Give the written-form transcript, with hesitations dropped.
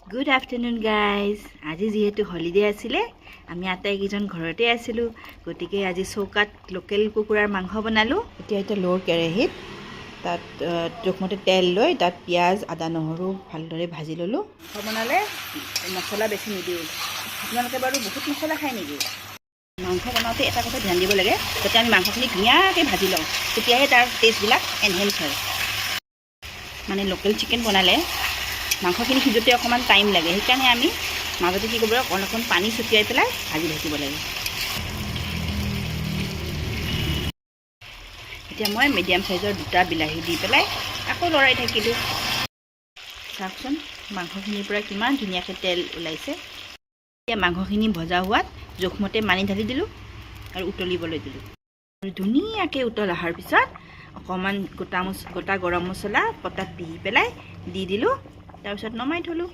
Good afternoon, guys. আজি যেহেতু holiday আছিলে আমি আটাইকেইজন ঘৰতে আছিলোঁ গতিকে আজি চৌকাত লোকেল কুকুৰাৰ মাংস বনালোঁ এতিয়া লোৰ কেৰাহীত তাত জোখমতে তেল লৈ তাত পিঁয়াজ আদা নহৰু ভালদৰে ভাজি ল'লোঁ বনালে মছলা বেছি নিদিওঁ আপোনালোকে বাৰু বহুত মছলা খায় নেকি মাংস বনাওঁতে এটা কথা ধ্যান দিব লাগে যাতে আমি মাংসখিনি ধুনীয়াকৈ ভাজি লওঁ তেতিয়াহে তাৰ টেষ্টবিলাক এনহেঞ্চ হয় মানে লোকেল চিকেন বনালে মাংসখিনি সিজোতে অকণমান টাইম লাগে সেইকাৰণে আমি মাজতে কি কৰিব অকণ পানী ছটিয়াই পেলাই ভাজি থাকিব লাগে এতিয়া মই মিডিয়াম সাইজৰ দুটা বিলাহী দি পেলাই আকৌ লৰাই থাকিলোঁ চাওকচোন মাংসখিনিৰ পৰা কিমান ধুনীয়াকৈ তেল ওলাইছে এতিয়া মাংসখিনি ভজা হোৱাত জোখমতে পানী ঢালি দিলোঁ আৰু উতলিবলৈ দিলোঁ আৰু ধুনীয়াকৈ উতল অহাৰ পিছত অকণমান গোটা গৰম মছলা পটাত পিহি পেলাই দি দিলোঁ তাৰপিছত নমাই থলোঁ